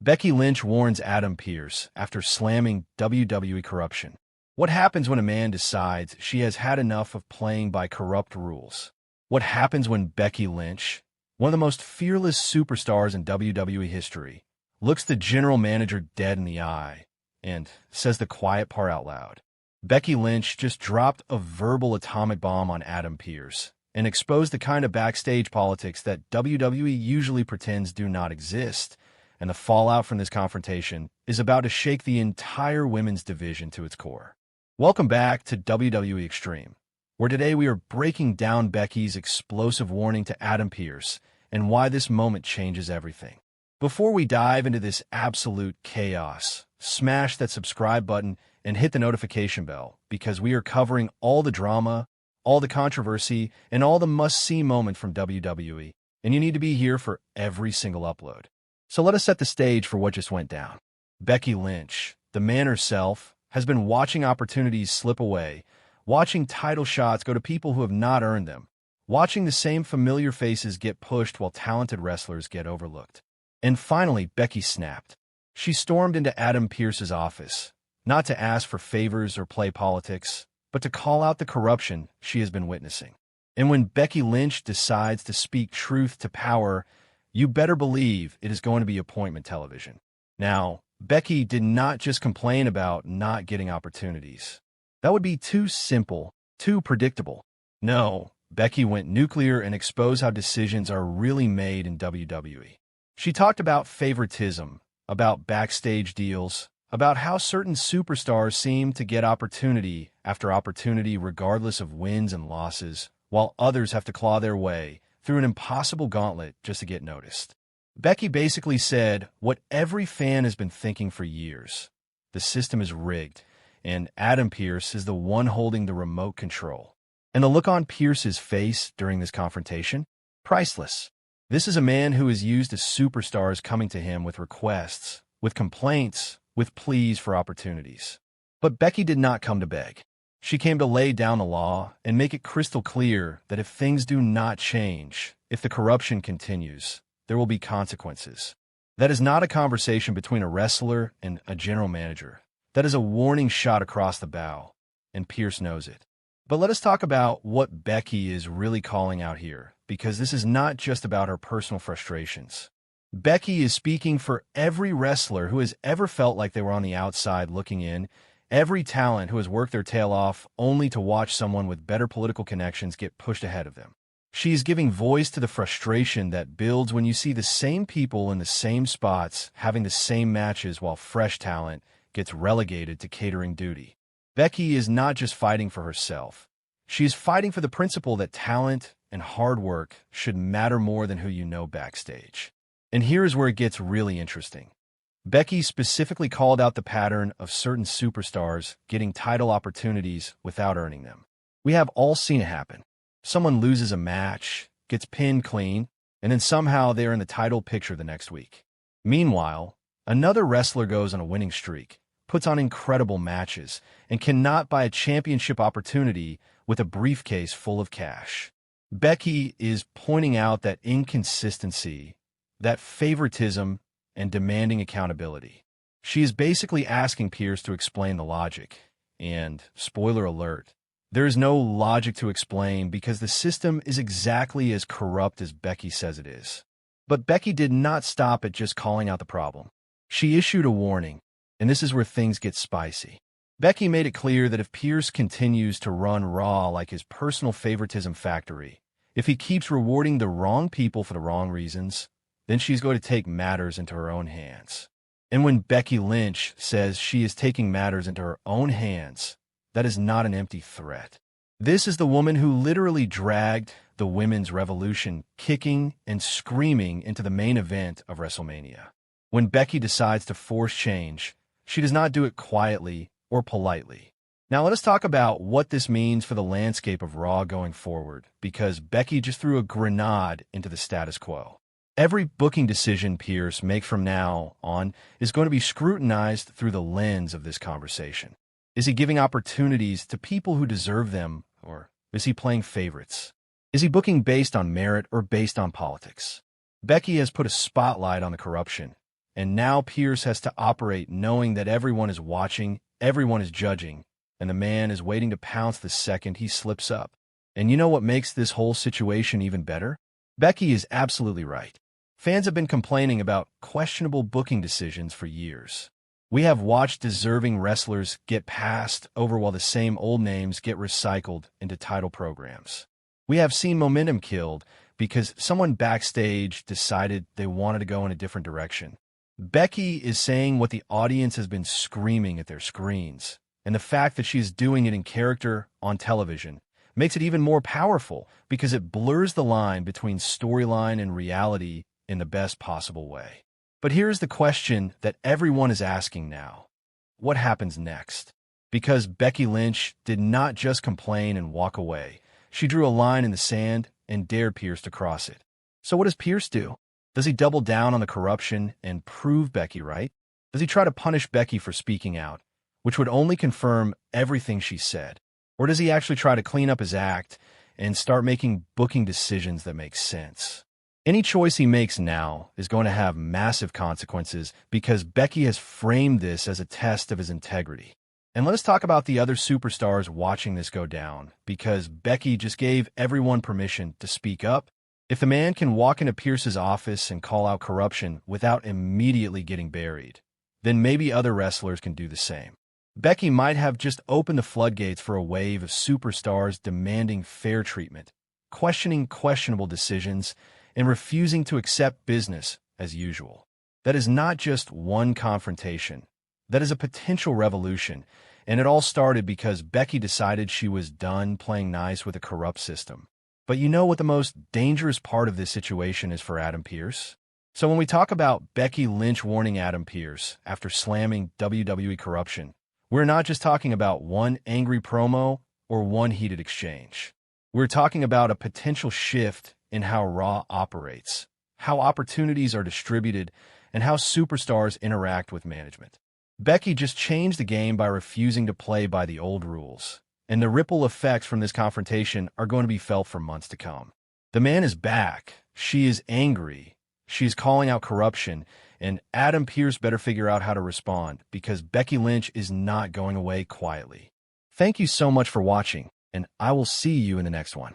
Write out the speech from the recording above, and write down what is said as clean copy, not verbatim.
Becky Lynch warns Adam Pearce after slamming WWE corruption. What happens when a man decides she has had enough of playing by corrupt rules? What happens when Becky Lynch, one of the most fearless superstars in WWE history, looks the general manager dead in the eye and says the quiet part out loud? Becky Lynch just dropped a verbal atomic bomb on Adam Pearce and exposed the kind of backstage politics that WWE usually pretends do not exist. And the fallout from this confrontation is about to shake the entire women's division to its core. Welcome back to WWE Extreme, where today we are breaking down Becky's explosive warning to Adam Pearce and why this moment changes everything. Before we dive into this absolute chaos, smash that subscribe button and hit the notification bell, because we are covering all the drama, all the controversy, and all the must-see moments from WWE, and you need to be here for every single upload. So let us set the stage for what just went down. Becky Lynch, the man herself, has been watching opportunities slip away, watching title shots go to people who have not earned them, watching the same familiar faces get pushed while talented wrestlers get overlooked. And finally, Becky snapped. She stormed into Adam Pearce's office, not to ask for favors or play politics, but to call out the corruption she has been witnessing. And when Becky Lynch decides to speak truth to power, you better believe it is going to be appointment television. Now, Becky did not just complain about not getting opportunities. That would be too simple, too predictable. No, Becky went nuclear and exposed how decisions are really made in WWE. She talked about favoritism, about backstage deals, about how certain superstars seem to get opportunity after opportunity regardless of wins and losses, while others have to claw their way through an impossible gauntlet just to get noticed. Becky basically said what every fan has been thinking for years. The system is rigged, and Adam Pearce is the one holding the remote control. And the look on Pearce's face during this confrontation? Priceless. This is a man who is used to superstars coming to him with requests, with complaints, with pleas for opportunities. But Becky did not come to beg. She came to lay down the law and make it crystal clear that if things do not change, if the corruption continues, there will be consequences. That is not a conversation between a wrestler and a general manager. That is a warning shot across the bow, and Pearce knows it. But let us talk about what Becky is really calling out here, because this is not just about her personal frustrations. Becky is speaking for every wrestler who has ever felt like they were on the outside looking in, every talent who has worked their tail off only to watch someone with better political connections get pushed ahead of them. She is giving voice to the frustration that builds when you see the same people in the same spots having the same matches while fresh talent gets relegated to catering duty. Becky is not just fighting for herself. She is fighting for the principle that talent and hard work should matter more than who you know backstage. And here is where it gets really interesting. Becky specifically called out the pattern of certain superstars getting title opportunities without earning them. We have all seen it happen. Someone loses a match, gets pinned clean, and then somehow they are in the title picture the next week. Meanwhile, another wrestler goes on a winning streak, puts on incredible matches, and cannot buy a championship opportunity with a briefcase full of cash. Becky is pointing out that inconsistency, that favoritism, and demanding accountability. She is basically asking Pearce to explain the logic. And, spoiler alert, there is no logic to explain because the system is exactly as corrupt as Becky says it is. But Becky did not stop at just calling out the problem. She issued a warning, and this is where things get spicy. Becky made it clear that if Pearce continues to run Raw like his personal favoritism factory, if he keeps rewarding the wrong people for the wrong reasons, then she's going to take matters into her own hands. And when Becky Lynch says she is taking matters into her own hands, that is not an empty threat. This is the woman who literally dragged the women's revolution kicking and screaming into the main event of WrestleMania. When Becky decides to force change, she does not do it quietly or politely. Now let us talk about what this means for the landscape of Raw going forward, because Becky just threw a grenade into the status quo. Every booking decision Pearce makes from now on is going to be scrutinized through the lens of this conversation. Is he giving opportunities to people who deserve them, or is he playing favorites? Is he booking based on merit or based on politics? Becky has put a spotlight on the corruption, And now Pearce has to operate knowing that everyone is watching, everyone is judging, and the man is waiting to pounce the second he slips up. And you know what makes this whole situation even better? Becky is absolutely right. Fans have been complaining about questionable booking decisions for years. We have watched deserving wrestlers get passed over while the same old names get recycled into title programs. We have seen momentum killed because someone backstage decided they wanted to go in a different direction. Becky is saying what the audience has been screaming at their screens, and the fact that she's doing it in character on television makes it even more powerful because it blurs the line between storyline and reality in the best possible way. But here's the question that everyone is asking now. What happens next? Because Becky Lynch did not just complain and walk away. She drew a line in the sand and dared Pearce to cross it. So what does Pearce do? Does he double down on the corruption and prove Becky right? Does he try to punish Becky for speaking out, which would only confirm everything she said? Or does he actually try to clean up his act and start making booking decisions that make sense? Any choice he makes now is going to have massive consequences because Becky has framed this as a test of his integrity. And let us talk about the other superstars watching this go down, because Becky just gave everyone permission to speak up. If the man can walk into Pearce's office and call out corruption without immediately getting buried, then maybe other wrestlers can do the same. Becky might have just opened the floodgates for a wave of superstars demanding fair treatment, questioning questionable decisions, and refusing to accept business as usual. That is not just one confrontation. That is a potential revolution, and it all started because Becky decided she was done playing nice with a corrupt system. But you know what the most dangerous part of this situation is for Adam Pearce? So when we talk about Becky Lynch warning Adam Pearce after slamming WWE corruption, we're not just talking about one angry promo or one heated exchange. We're talking about a potential shift in how Raw operates, how opportunities are distributed, and how superstars interact with management. Becky just changed the game by refusing to play by the old rules, and the ripple effects from this confrontation are going to be felt for months to come. The man is back. She is angry. She is calling out corruption, and Adam Pearce better figure out how to respond because Becky Lynch is not going away quietly. Thank you so much for watching, and I will see you in the next one.